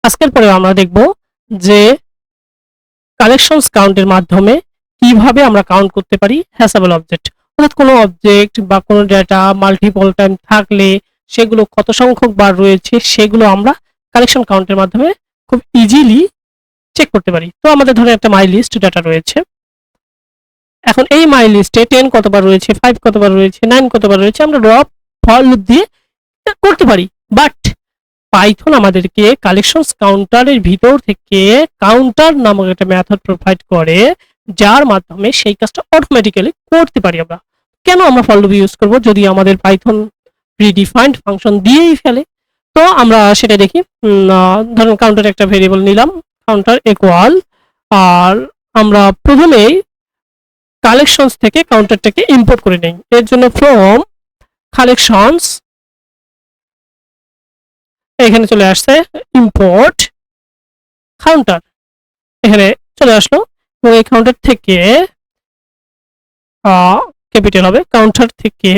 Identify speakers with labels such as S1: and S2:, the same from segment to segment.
S1: আজকের পরে আমরা দেখব যে কালেকশনস কাউন্টের মাধ্যমে কিভাবে আমরা কাউন্ট করতে পারি হ্যাশেবল অবজেক্ট, অর্থাৎ কোনো অবজেক্ট বা কোনো ডেটা মাল্টিপল টাইম থাকলে সেগুলো কত সংখ্যক বার রয়েছে সেগুলো আমরা কালেকশন কাউন্টের মাধ্যমে খুব ইজিলি চেক করতে পারি। তো আমাদের ধরে একটা মাই লিস্ট ডাটা রয়েছে। এখন এই মাই লিস্টে 10 কতবার রয়েছে, 5 কতবার রয়েছে, 9 কতবার রয়েছে আমরা র ফর লুপ দিয়ে করতে পারি। বাট পাইথন আমাদেরকে কালেকশনস কাউন্টারের ভিতর থেকে কাউন্টার নামক একটা মেথড প্রোভাইড করে, যার মাধ্যমে সেই কাজটা অটোমেটিক্যালি করতে পারি আমরা। কেন আমরা ফর লুপ ইউজ করব যদি আমাদের পাইথন প্রিডিফাইন্ড ফাংশন দিয়েই ফেলে? তো আমরা সেটা দেখি। ধরুন কাউন্টার একটা ভেরিয়েবল নিলাম, কাউন্টার ইকুয়াল, আর আমরা প্রথমেই কালেকশনস থেকে কাউন্টারটাকে ইম্পোর্ট করে নেই। এর জন্য ফ্রম কালেকশনস এখানে চলে আসছে ইম্পোর্ট কাউন্টার, এখানে চলে আসলো এবং এই কাউন্টার থেকে ক্যাপিটাল হবে। কাউন্টার থেকে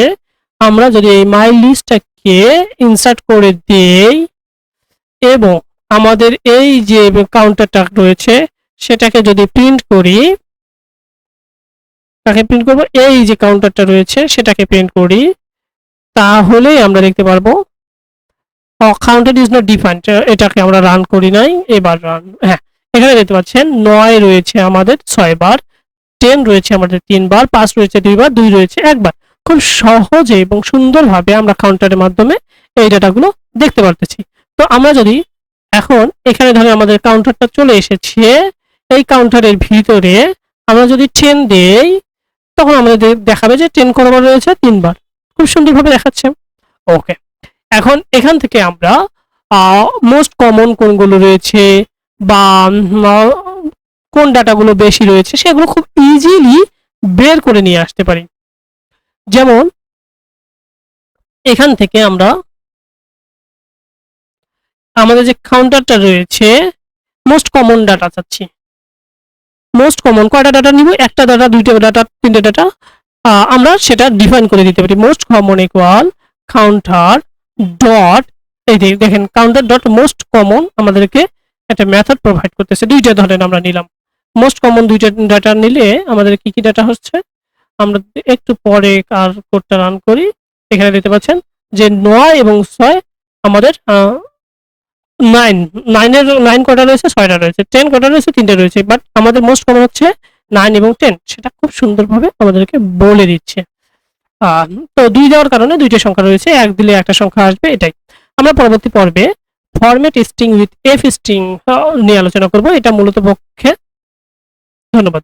S1: আমরা যদি এই মাই লিস্টটাকে ইনসার্ট করে দেই এবং আমাদের এই যে কাউন্টারটা রয়েছে সেটাকে যদি প্রিন্ট করি, তাকে প্রিন্ট করব, এই যে কাউন্টারটা রয়েছে সেটাকে প্রিন্ট করি, তাহলে আমরা দেখতে পারবো কাউন্টার ইজ নট ডিফাইন্ড। এটাকে আমরা রান করি নাই, এবার রান। হ্যাঁ, এখানে দেখতে পাচ্ছেন 9 রয়েছে আমাদের 6 বার, 10 রয়েছে আমাদের 3 বার, 5 রয়েছে 2 বার, 2 রয়েছে 1 বার। খুব সহজে এবং সুন্দরভাবে আমরা কাউন্টারের মাধ্যমে এই ডাটাগুলো দেখতে পারতেছি। তো আমরা যদি এখন এখানে ধরে আমাদের কাউন্টারটা চলে এসেছে, এই কাউন্টারের ভিতরে আমরা যদি 10 দেই তখন আমাদের দেখাবে যে 10 কতবার রয়েছে, 3 বার। খুব সুন্দরভাবে দেখাচ্ছে। ওকে, এখন এখান থেকে আমরা মোস্ট কমন কোনগুলো রয়েছে বা কোন ডাটাগুলো বেশি রয়েছে সেগুলো খুব ইজিলি বের করে নিয়ে আসতে পারি। যেমন এখান থেকে আমরা আমাদের যে কাউন্টারটা রয়েছে মোস্ট কমন ডাটা চাচ্ছি। মোস্ট কমন কয়টা ডাটা নিব? একটা ডাটা, দুইটা ডাটা, তিনটে ডাটা, আমরা সেটা ডিফাইন করে দিতে পারি। Most common equal counter dot, এই দেখেন কাউন্টার ডট মোস্ট কমন আমাদেরকে একটা মেথড প্রোভাইড করতেছে। দুইটা ধরেন আমরা নিলাম, মোস্ট কমন দুইটা ডাটা নিলে আমাদের কি কি ডাটা হচ্ছে আমরা একটু পরে আর কোডটা রান করি। এখানে দেখতে পাচ্ছেন যে 9 এবং 6 আমাদের 9 কটা রয়েছে, 6টা রয়েছে, 10 কটা রয়েছে, 3টা রয়েছে। বাট আমাদের মোস্ট কমন হচ্ছে 9 এবং 10, সেটা খুব সুন্দরভাবে আমাদেরকে বলে দিচ্ছে। তো 2 দেওয়ার কারণে দুইটা সংখ্যা রয়েছে, 1 দিলে একটা সংখ্যা আসবে, এটাই। আমরা পরবর্তী পর্বে format string with F string নিয়ে আলোচনা করব। এটা মূলত পক্ষে। ধন্যবাদ।